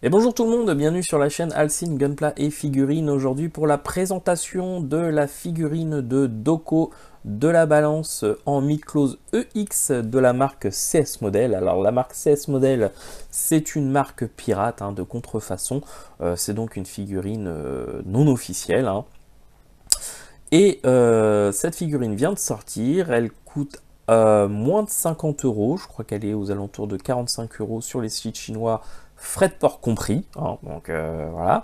Et bonjour tout le monde, bienvenue sur la chaîne Alcine Gunpla et Figurines. Aujourd'hui pour la présentation de la figurine de Doko de la balance en mid-close EX de la marque CS Model. Alors la marque CS Model, c'est une marque pirate de contrefaçon. C'est donc une figurine non officielle. Et cette figurine vient de sortir, elle coûte moins de 50 euros. Je crois qu'elle est aux alentours de 45 euros sur les sites chinois, frais de port compris. Donc voilà.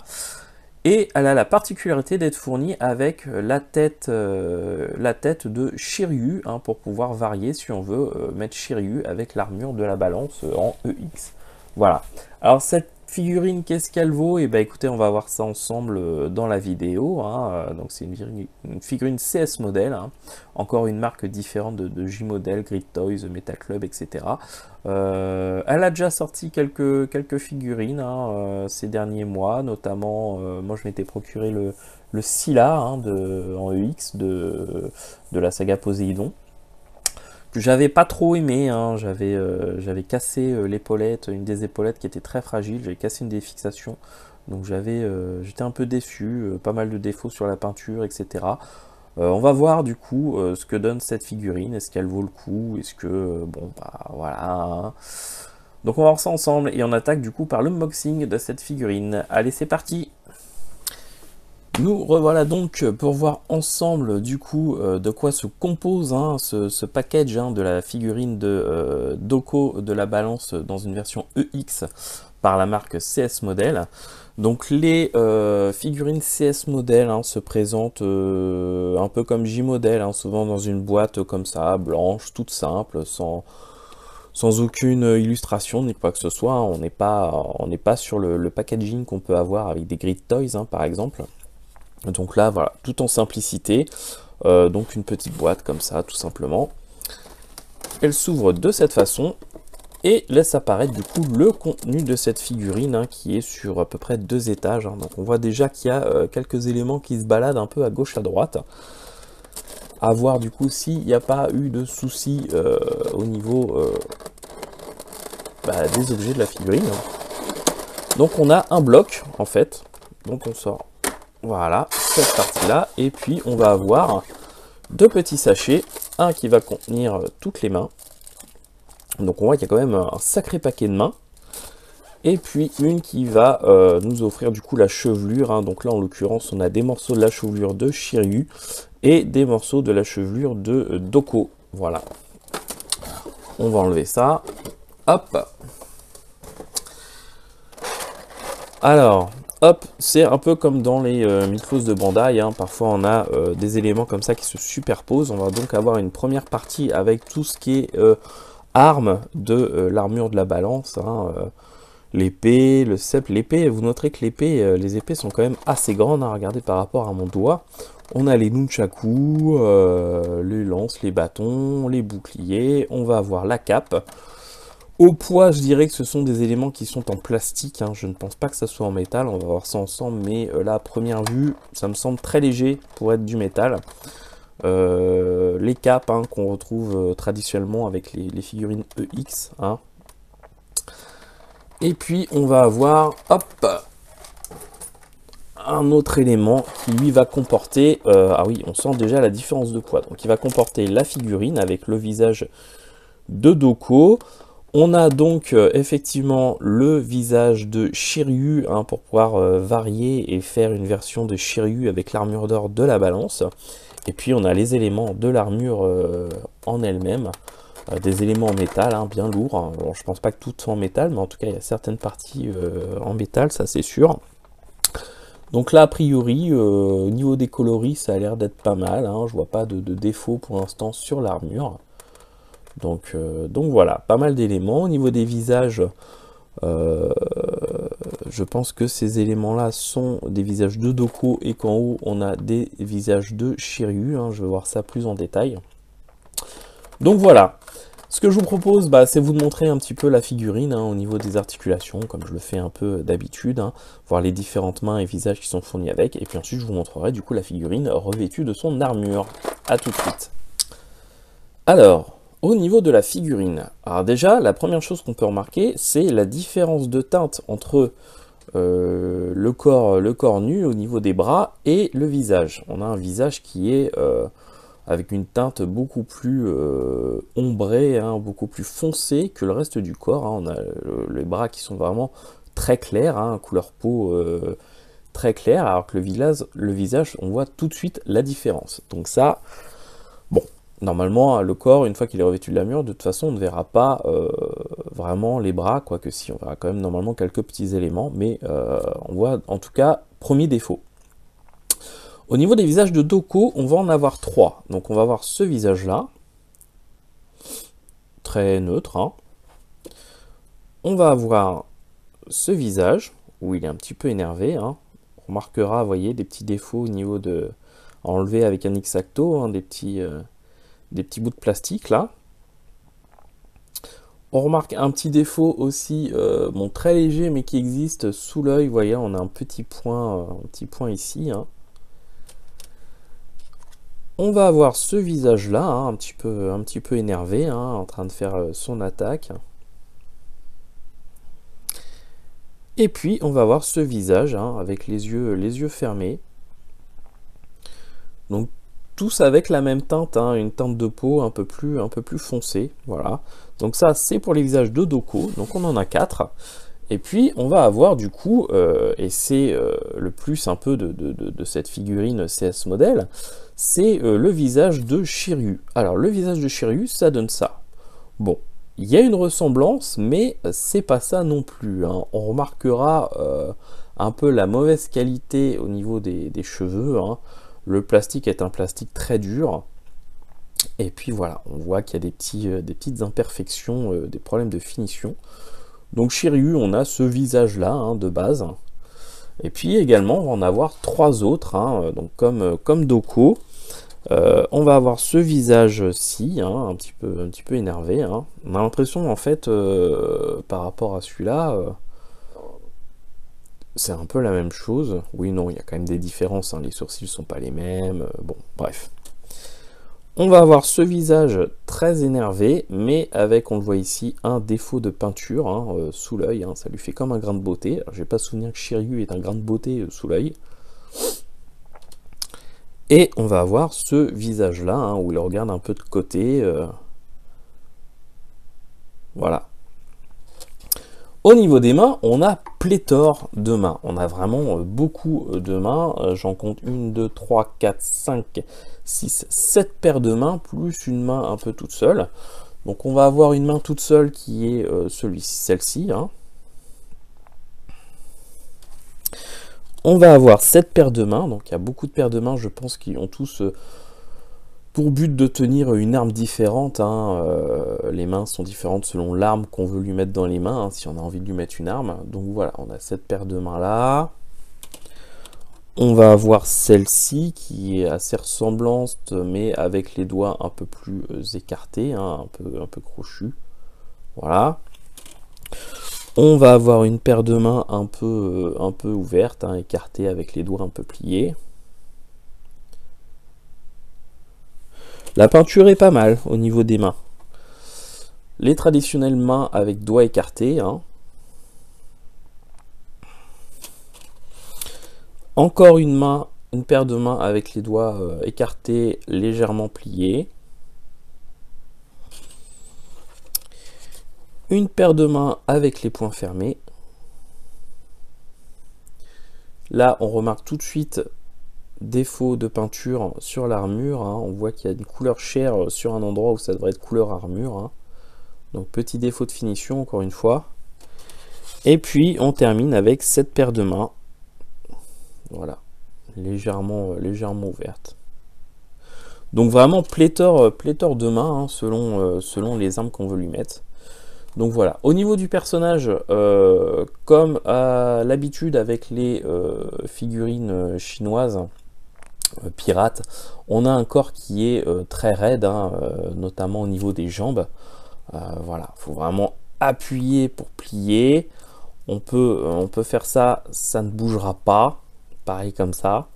Et elle a la particularité d'être fournie avec la tête de Shiryu pour pouvoir varier si on veut mettre Shiryu avec l'armure de la balance en EX. Voilà. Alors cette figurine, qu'est-ce qu'elle vaut? Et ben écoutez, on va voir ça ensemble dans la vidéo. Donc c'est une figurine CS Model. Encore une marque différente de J-Model, Grid Toys, Metal Club, etc. Elle a déjà sorti quelques figurines ces derniers mois, notamment moi je m'étais procuré le Scylla en EX de la saga Poséidon, que j'avais pas trop aimé. J'avais cassé l'épaulette, une des épaulettes qui était très fragile, j'avais cassé une des fixations, donc j'étais un peu déçu, pas mal de défauts sur la peinture, etc. On va voir du coup ce que donne cette figurine, est-ce qu'elle vaut le coup, est-ce que, bon bah voilà. Donc on va voir ça ensemble et on attaque du coup par l'unboxing de cette figurine. Allez, c'est parti! Nous revoilà donc pour voir ensemble du coup de quoi se compose ce package de la figurine de Doko de la balance dans une version EX par la marque CS Model. Donc les figurines CS Model se présentent un peu comme J-Model, souvent dans une boîte comme ça, blanche, toute simple, sans aucune illustration ni quoi que ce soit. On n'est pas sur le packaging qu'on peut avoir avec des Grid Toys par exemple. Donc là, voilà, tout en simplicité. Donc une petite boîte comme ça, tout simplement. Elle s'ouvre de cette façon et laisse apparaître du coup le contenu de cette figurine qui est sur à peu près 2 étages. Donc on voit déjà qu'il y a quelques éléments qui se baladent un peu à gauche à droite. À voir du coup s'il n'y a pas eu de soucis au niveau des objets de la figurine. Donc on a un bloc en fait. Donc on sort. Voilà, cette partie-là. Et puis, on va avoir 2 petits sachets. Un qui va contenir toutes les mains. Donc, on voit qu'il y a quand même un sacré paquet de mains. Et puis, une qui va nous offrir du coup la chevelure. Donc là, en l'occurrence, on a des morceaux de la chevelure de Shiryu et des morceaux de la chevelure de Doko. Voilà. On va enlever ça. Hop. Alors... hop, c'est un peu comme dans les mid-close de Bandai, parfois on a des éléments comme ça qui se superposent. On va donc avoir une première partie avec tout ce qui est armes de l'armure de la balance, l'épée, le sceptre, l'épée. Vous noterez que les épées sont quand même assez grandes, regardez par rapport à mon doigt. On a les nunchaku, les lances, les bâtons, les boucliers, on va avoir la cape. Au poids, je dirais que ce sont des éléments qui sont en plastique. Je ne pense pas que ça soit en métal. On va voir ça ensemble. Mais là, à première vue, ça me semble très léger pour être du métal. Les capes qu'on retrouve traditionnellement avec les figurines EX. Et puis, on va avoir, hop, un autre élément qui lui va comporter... ah oui, on sent déjà la différence de poids. Donc, il va comporter la figurine avec le visage de Doko. On a donc effectivement le visage de Shiryu pour pouvoir varier et faire une version de Shiryu avec l'armure d'or de la balance. Et puis on a les éléments de l'armure en elle-même, des éléments en métal bien lourds. Bon, je pense pas que tout soit en métal, mais en tout cas il y a certaines parties en métal, ça c'est sûr. Donc là a priori au niveau des coloris ça a l'air d'être pas mal, je vois pas de défaut pour l'instant sur l'armure. Donc voilà, pas mal d'éléments. Au niveau des visages, je pense que ces éléments-là sont des visages de Doko et qu'en haut, on a des visages de Shiryu. Je vais voir ça plus en détail. Donc voilà, ce que je vous propose, c'est vous de montrer un petit peu la figurine au niveau des articulations, comme je le fais un peu d'habitude, voir les différentes mains et visages qui sont fournis avec. Et puis ensuite, je vous montrerai du coup la figurine revêtue de son armure. A tout de suite. Alors... au niveau de la figurine, alors déjà, la première chose qu'on peut remarquer, c'est la différence de teinte entre le corps nu au niveau des bras et le visage. On a un visage qui est avec une teinte beaucoup plus ombrée, hein, beaucoup plus foncée que le reste du corps, hein. On a les bras qui sont vraiment très clairs, hein, couleur peau très claire, alors que le visage, on voit tout de suite la différence. Donc ça, bon, normalement, le corps, une fois qu'il est revêtu de l'armure, de toute façon, on ne verra pas vraiment les bras, quoique si, on verra quand même normalement quelques petits éléments, mais on voit en tout cas, premier défaut. Au niveau des visages de Doko, on va en avoir 3. Donc on va avoir ce visage-là, très neutre, hein. On va avoir ce visage, où il est un petit peu énervé, hein. On remarquera, vous voyez, des petits défauts au niveau de... enlevé avec un X-Acto, hein, des petits bouts de plastique, là. On remarque un petit défaut aussi, bon, très léger, mais qui existe sous l'œil. Vous voyez, on a un petit point ici, hein. On va avoir ce visage-là, hein, un petit peu énervé, hein, en train de faire son attaque. Et puis, on va avoir ce visage, hein, avec les yeux fermés. Donc, tous avec la même teinte, hein, une teinte de peau un peu plus foncée. Voilà. Donc ça, c'est pour les visages de Doko. Donc, on en a 4. Et puis, on va avoir du coup, et c'est le plus un peu de cette figurine CS modèle, c'est le visage de Shiryu. Alors, le visage de Shiryu, ça donne ça. Bon, il y a une ressemblance, mais c'est pas ça non plus, hein. On remarquera un peu la mauvaise qualité au niveau des cheveux, hein. Le plastique est un plastique très dur. Et puis voilà, on voit qu'il y a des petites imperfections, des problèmes de finition. Donc Shiryu, on a ce visage-là, hein, de base. Et puis également, on va en avoir 3 autres, hein, donc comme Doko. On va avoir ce visage-ci, hein, un petit peu énervé, hein. On a l'impression, en fait, par rapport à celui-là, c'est un peu la même chose. Oui, non, il y a quand même des différences, hein. Les sourcils ne sont pas les mêmes. Bon, bref. On va avoir ce visage très énervé, mais avec, on le voit ici, un défaut de peinture, hein, sous l'œil, hein. Ça lui fait comme un grain de beauté. Je n'ai pas souvenir que Shiryu ait un grain de beauté sous l'œil. Et on va avoir ce visage-là, hein, où il regarde un peu de côté. Voilà. Au niveau des mains, on a pléthore de mains. On a vraiment beaucoup de mains. J'en compte 1, 2, 3, 4, 5, 6, 7 paires de mains, plus une main un peu toute seule. Donc on va avoir une main toute seule qui est celle-ci, hein. On va avoir 7 paires de mains, donc il y a beaucoup de paires de mains, je pense, qui ont tous pour but de tenir une arme différente, hein. Les mains sont différentes selon l'arme qu'on veut lui mettre dans les mains, hein, si on a envie de lui mettre une arme. Donc voilà, on a cette paire de mains là. On va avoir celle-ci qui est assez ressemblante, mais avec les doigts un peu plus écartés, hein, un peu crochus. Voilà. On va avoir une paire de mains un peu ouverte, hein, écartée avec les doigts un peu pliés. La peinture est pas mal au niveau des mains. Les traditionnelles mains avec doigts écartés, hein. Encore une paire de mains avec les doigts écartés, légèrement pliés. Une paire de mains avec les poings fermés. Là, on remarque tout de suite défaut de peinture sur l'armure, hein. On voit qu'il y a une couleur chair sur un endroit où ça devrait être couleur armure, hein. Donc petit défaut de finition encore une fois. Et puis on termine avec cette paire de mains. Voilà, légèrement ouverte. Donc vraiment pléthore de mains, hein, selon les armes qu'on veut lui mettre. Donc voilà, au niveau du personnage, comme à l'habitude avec les figurines chinoises pirates, on a un corps qui est très raide, hein, notamment au niveau des jambes. Voilà, il faut vraiment appuyer pour plier. On peut faire ça, ça ne bougera pas, pareil comme ça.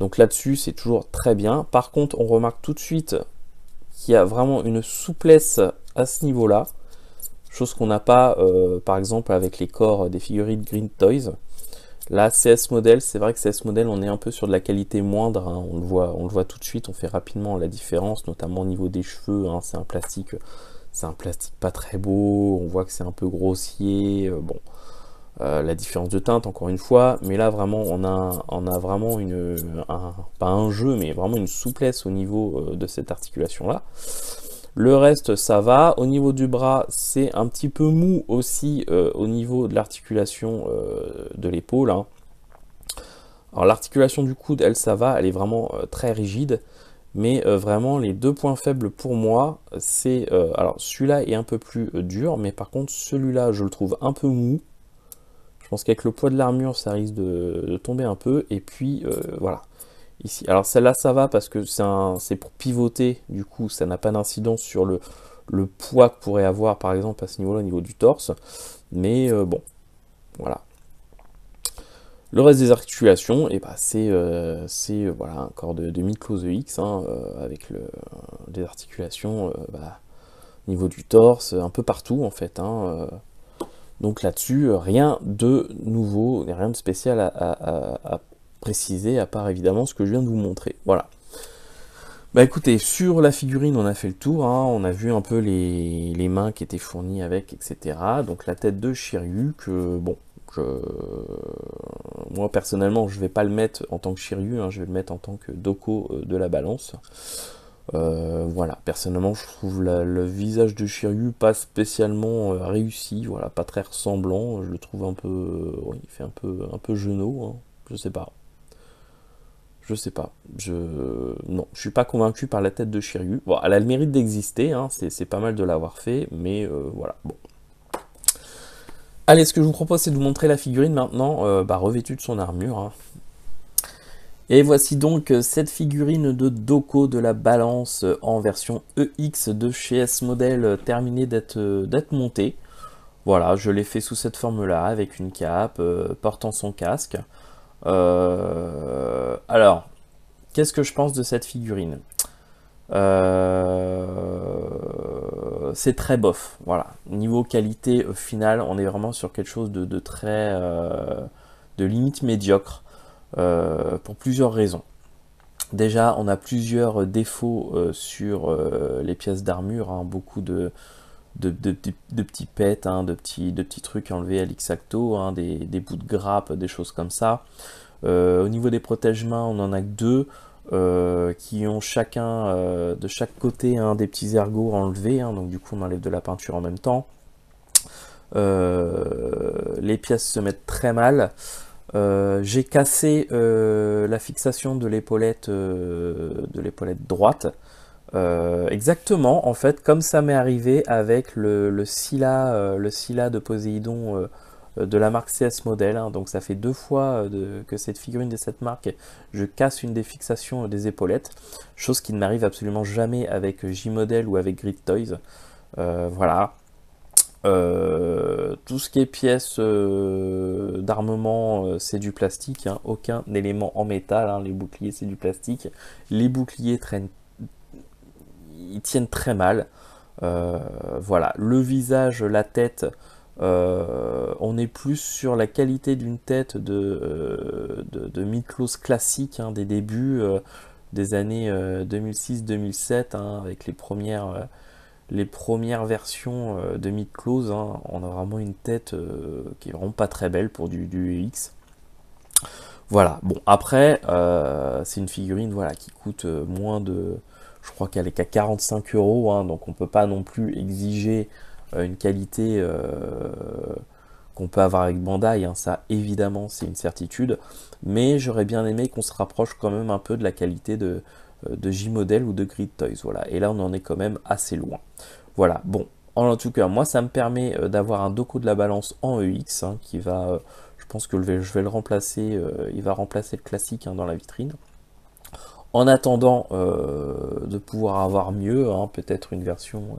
Donc là-dessus, c'est toujours très bien. Par contre, on remarque tout de suite qu'il y a vraiment une souplesse à ce niveau-là, chose qu'on n'a pas par exemple avec les corps des figurines Green Toys. Là, CS Model, c'est vrai que CS Model, on est un peu sur de la qualité moindre, hein, on le voit tout de suite, on fait rapidement la différence, notamment au niveau des cheveux, hein, c'est un plastique pas très beau, on voit que c'est un peu grossier, bon, la différence de teinte encore une fois, mais là vraiment on a vraiment pas un jeu, mais vraiment une souplesse au niveau de cette articulation là. Le reste ça va, au niveau du bras c'est un petit peu mou aussi au niveau de l'articulation de l'épaule, hein. Alors l'articulation du coude elle ça va, elle est vraiment très rigide, mais vraiment les deux points faibles pour moi c'est, alors celui-là est un peu plus dur, mais par contre celui-là je le trouve un peu mou. Je pense qu'avec le poids de l'armure ça risque de tomber un peu, et puis voilà. Ici. Alors celle-là ça va parce que c'est pour pivoter, du coup ça n'a pas d'incidence sur le poids que pourrait avoir par exemple à ce niveau-là, au niveau du torse. Mais bon, voilà. Le reste des articulations, et bah, c'est voilà, un corps de Miklos EX, hein, avec des articulations bah, au niveau du torse, un peu partout en fait. Hein, donc là-dessus, rien de nouveau, rien de spécial à préciser, à part évidemment ce que je viens de vous montrer. Voilà. Bah écoutez, sur la figurine, on a fait le tour, hein, on a vu un peu les mains qui étaient fournies avec, etc. Donc la tête de Shiryu, que bon, moi personnellement, je vais pas le mettre en tant que Shiryu, hein, je vais le mettre en tant que Doko de la balance. Voilà, personnellement, je trouve le visage de Shiryu pas spécialement réussi, voilà, pas très ressemblant. Je le trouve un peu, ouais, il fait un peu genou, hein, je sais pas. Je sais pas. Non, je suis pas convaincu par la tête de Shiryu. Bon, elle a le mérite d'exister, hein, c'est pas mal de l'avoir fait, mais voilà. Bon. Allez, ce que je vous propose, c'est de vous montrer la figurine maintenant, bah, revêtue de son armure, hein. Et voici donc cette figurine de Doko de la balance en version EX de chez S-Model terminée d'être montée. Voilà, je l'ai fait sous cette forme-là, avec une cape, portant son casque. Alors, qu'est-ce que je pense de cette figurine? C'est très bof, voilà. Niveau qualité finale, on est vraiment sur quelque chose de très... de limite médiocre, pour plusieurs raisons. Déjà, on a plusieurs défauts sur les pièces d'armure, hein, beaucoup de petits pets, hein, de petits trucs enlevés à l'X-Acto, hein, des bouts de grappe, des choses comme ça. Au niveau des protège-mains, on en a que deux qui ont chacun de chaque côté, hein, des petits ergots enlevés, hein, donc du coup on enlève de la peinture en même temps. Les pièces se mettent très mal. J'ai cassé la fixation de l'épaulette droite. Exactement, en fait, comme ça m'est arrivé avec le Scylla de Poséidon de la marque CS Model, hein. Donc ça fait deux fois que cette figurine de cette marque, je casse une des fixations des épaulettes, chose qui ne m'arrive absolument jamais avec J-Model ou avec Grid Toys. Voilà. Tout ce qui est pièces d'armement, c'est du plastique, hein. Aucun élément en métal, hein. Les boucliers, c'est du plastique. Les boucliers ils tiennent très mal. Voilà, le visage, la tête, on est plus sur la qualité d'une tête de Miklos classique, hein, des débuts des années 2006-2007, hein, avec les premières versions de Miklos, hein. On a vraiment une tête qui est vraiment pas très belle pour du EX. Voilà, bon, après, c'est une figurine, voilà, qui coûte moins de... Je crois qu'elle est qu'à 45 €, hein, donc on peut pas non plus exiger une qualité qu'on peut avoir avec Bandai, hein, ça évidemment c'est une certitude, mais j'aurais bien aimé qu'on se rapproche quand même un peu de la qualité de J-Model ou de Grid Toys, voilà, et là on en est quand même assez loin. Voilà, bon, en tout cas, moi ça me permet d'avoir un Doko de la balance en EX, hein, qui va, je pense que je vais le remplacer, il va remplacer le classique, hein, dans la vitrine. En attendant de pouvoir avoir mieux, hein, peut-être une version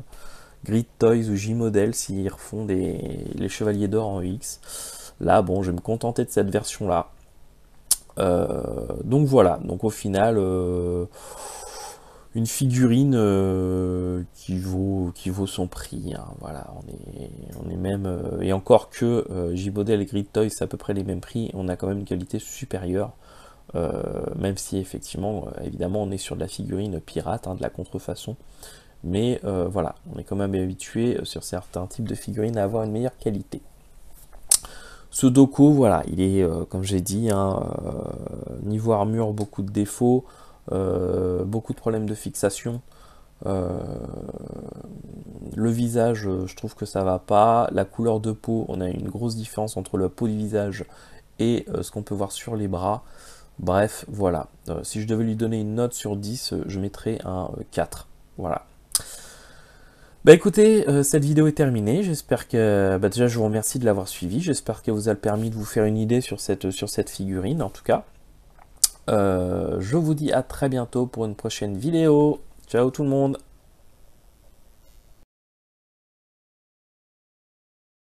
Grid Toys ou J-Model s'ils refont les Chevaliers d'Or en EX. Là, bon, je vais me contenter de cette version-là. Donc voilà, donc au final, une figurine qui vaut son prix, hein. Voilà, on est même, et encore que J-Model et Grid Toys c'est à peu près les mêmes prix, on a quand même une qualité supérieure, même si effectivement, évidemment, on est sur de la figurine pirate, hein, de la contrefaçon, mais voilà, on est quand même habitué sur certains types de figurines à avoir une meilleure qualité. Ce Doko, voilà, il est, comme j'ai dit, hein, niveau armure, beaucoup de défauts, beaucoup de problèmes de fixation. Le visage, je trouve que ça va pas. La couleur de peau, on a une grosse différence entre la peau du visage et ce qu'on peut voir sur les bras. Bref, voilà. Si je devais lui donner une note sur 10, je mettrais un 4. Voilà. Bah écoutez, cette vidéo est terminée. J'espère que... Bah déjà, je vous remercie de l'avoir suivi. J'espère qu'elle vous a permis de vous faire une idée sur cette figurine, en tout cas. Je vous dis à très bientôt pour une prochaine vidéo. Ciao tout le monde!